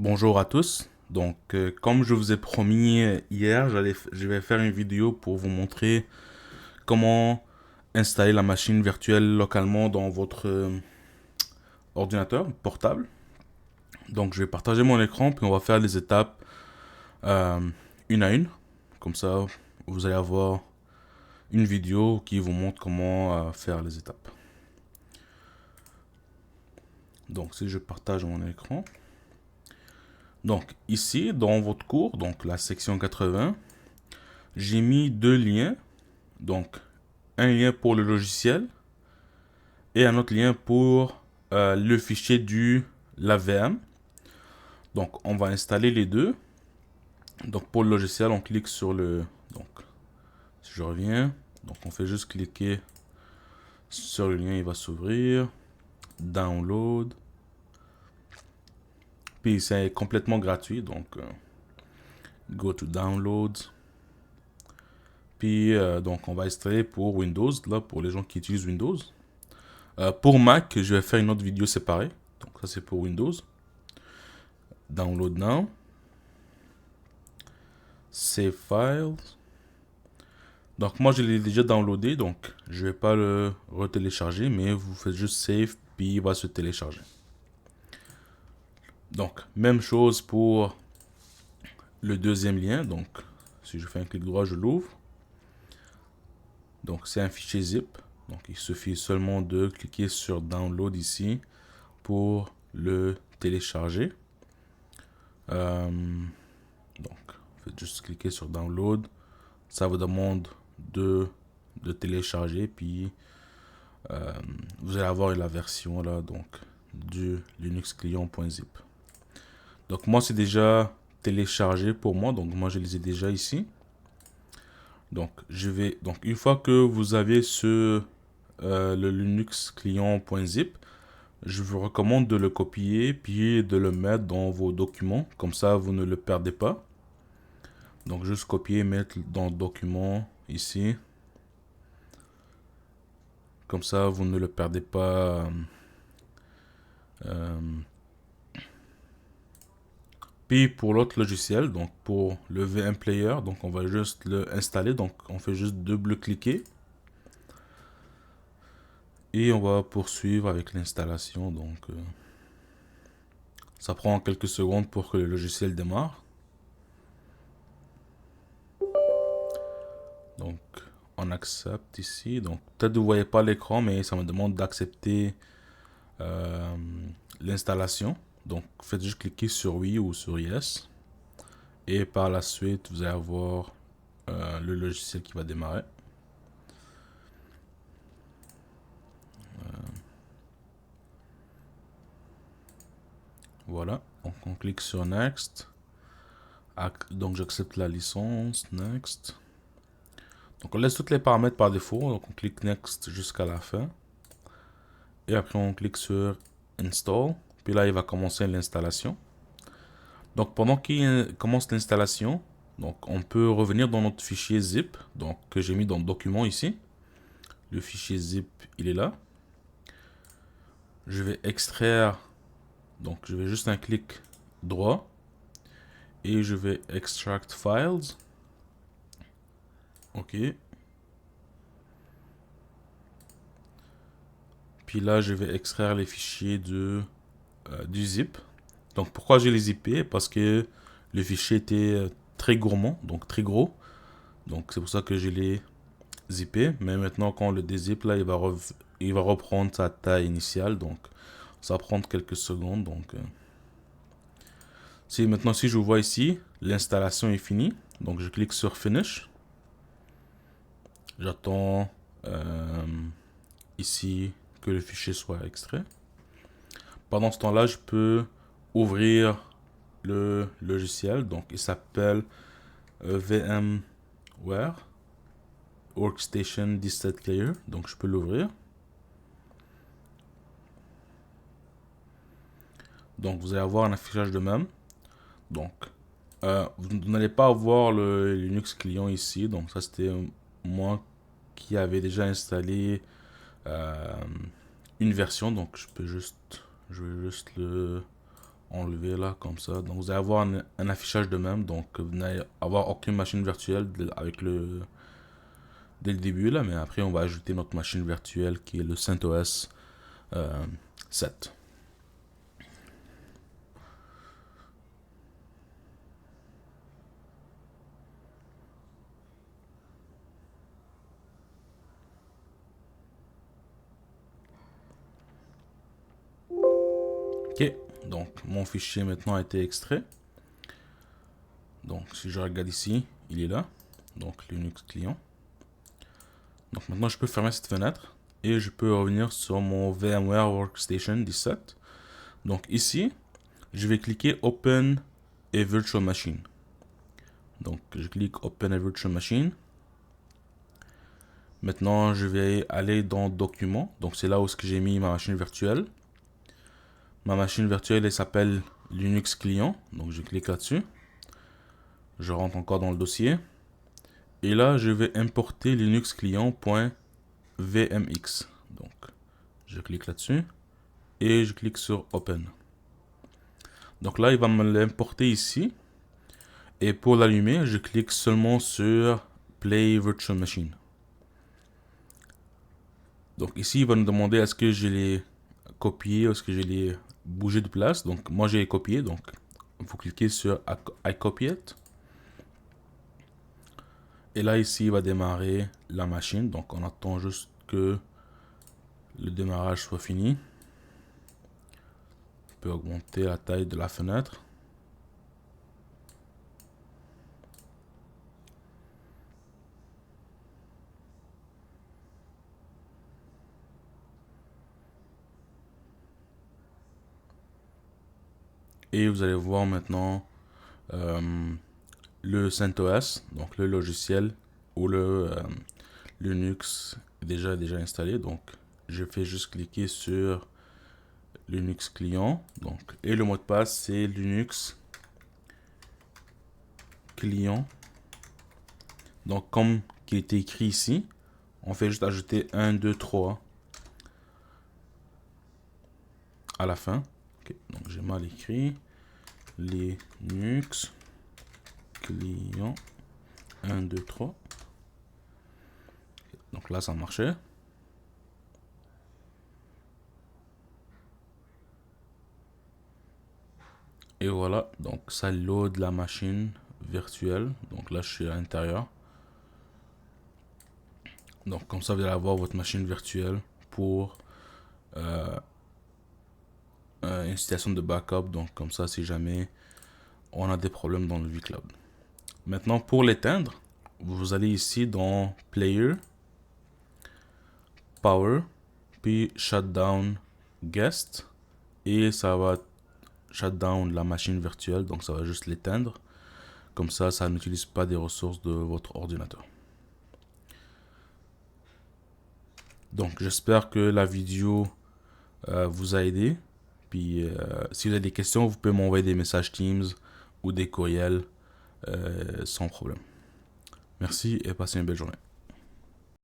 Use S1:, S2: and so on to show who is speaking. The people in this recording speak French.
S1: Bonjour à tous. Comme je vous ai promis hier, je vais faire une vidéo pour vous montrer comment installer la machine virtuelle localement dans votre ordinateur portable. Donc, je vais partager mon écran, puis on va faire les étapes euh, une à une. Comme ça, vous allez avoir une vidéo qui vous montre comment faire les étapes. Donc, si je partage mon écran. Donc, ici, dans votre cours, donc la section 80, j'ai mis deux liens. Donc, un lien pour le logiciel et un autre lien pour le fichier du la VM. Donc, on va installer les deux. Donc, pour le logiciel, on clique sur le... Donc, si je reviens, donc on fait juste cliquer sur le lien, il va s'ouvrir. Download. Puis, c'est complètement gratuit. Donc, go to download. Puis, donc, on va installer pour Windows, là, pour les gens qui utilisent Windows. Pour Mac, je vais faire une autre vidéo séparée. Donc, ça, c'est pour Windows. Download now. Save files. Donc moi je l'ai déjà downloadé, donc je vais pas le retélécharger, mais vous faites juste save, puis il va se télécharger. Donc même chose pour le deuxième lien, donc si je fais un clic droit, je l'ouvre. Donc c'est un fichier zip, donc il suffit seulement de cliquer sur download ici pour le télécharger. Donc faites juste cliquer sur download, ça vous demande de télécharger, puis vous allez avoir la version là, donc du Linux client.zip. Donc moi c'est déjà téléchargé pour moi, donc moi je les ai déjà ici. Donc une fois que vous avez le Linux client.zip, je vous recommande de le copier puis de le mettre dans vos documents, comme ça vous ne le perdez pas. Donc juste copier, mettre dans document ici, comme ça vous ne le perdez pas. Euh, Puis pour l'autre logiciel, donc pour le VM Player, donc on va juste le installer. Donc on fait juste double-cliquer. Et on va poursuivre avec l'installation. Donc ça prend quelques secondes pour que le logiciel démarre. Donc on accepte ici. Donc peut-être vous ne voyez pas l'écran, mais ça me demande d'accepter euh, l'installation. Donc faites juste cliquer sur oui ou sur yes. Et par la suite, vous allez avoir le logiciel qui va démarrer. Voilà, donc on clique sur Next. Donc j'accepte la licence, Next. Donc on laisse tous les paramètres par défaut, donc on clique Next jusqu'à la fin. Et après on clique sur Install. Puis là il va commencer l'installation. Donc pendant qu'il commence l'installation, donc on peut revenir dans notre fichier zip, donc que j'ai mis dans le document ici. Le fichier zip, il est là. Je vais extraire, donc je vais juste un clic droit et je vais extract files. Ok. Puis là, je vais extraire les fichiers du zip. Donc pourquoi j'ai les IP? Parce que le fichier était très gourmand, donc très gros. Donc c'est pour ça que j'ai les zippés. Mais maintenant, quand on le dézip, là, il va reprendre sa taille initiale. Donc ça va prendre quelques secondes. Donc maintenant, si je vois ici, l'installation est finie. Donc je clique sur Finish. J'attends ici que le fichier soit extrait. Pendant ce temps-là, je peux ouvrir le logiciel. Donc, il s'appelle VMware Workstation Disk Clear. Donc, je peux l'ouvrir. Donc, vous allez avoir un affichage de même. Donc, vous n'allez pas avoir le Linux client ici. Donc, ça, c'était moi qui avait déjà installé une version. Donc, je vais juste le enlever là, comme ça. Donc vous allez avoir un affichage de même. Donc vous n'allez avoir aucune machine virtuelle avec dès le début là. Mais après, on va ajouter notre machine virtuelle qui est le CentOS 7. Ok, donc mon fichier maintenant a été extrait. Donc si je regarde ici, il est là. Donc Linux client. Donc maintenant je peux fermer cette fenêtre et je peux revenir sur mon VMware Workstation 17. Donc ici, je vais cliquer Open a Virtual Machine. Donc je clique Open a Virtual Machine. Maintenant je vais aller dans Documents. Donc c'est là où j'ai mis ma machine virtuelle. Ma machine virtuelle elle s'appelle Linux client. Donc je clique là-dessus. Je rentre encore dans le dossier. Et là, je vais importer Linux client.vmx. Donc, je clique là-dessus. Et je clique sur Open. Donc là, il va me l'importer ici. Et pour l'allumer, je clique seulement sur Play Virtual Machine. Donc ici, il va nous demander est-ce que je l'ai copié, est-ce que je l'ai bougé de place. Donc moi, j'ai copié. Donc, vous cliquez sur I copy it. Et là, ici, il va démarrer la machine. Donc, on attend juste que le démarrage soit fini. On peut augmenter la taille de la fenêtre. Et vous allez voir maintenant le CentOS, donc le logiciel ou le Linux déjà installé. Donc je fais juste cliquer sur Linux client. Donc, et le mot de passe c'est Linux client. Donc comme qui était écrit ici, on fait juste ajouter 1, 2, 3 à la fin. Okay. Donc j'ai mal écrit. Linux client 1, 2, 3. Donc là ça marchait. Et voilà, donc ça load la machine virtuelle. Donc là je suis à l'intérieur. Donc comme ça vous allez avoir votre machine virtuelle pour une situation de backup. Donc comme ça si jamais on a des problèmes dans le vCloud. Maintenant pour l'éteindre, vous allez ici dans Player, Power, puis Shutdown Guest. Et ça va shutdown la machine virtuelle, donc ça va juste l'éteindre. Comme ça n'utilise pas des ressources de votre ordinateur. Donc j'espère que la vidéo vous a aidé. Puis si vous avez des questions, vous pouvez m'envoyer des messages Teams ou des courriels sans problème. Merci et passez une belle journée.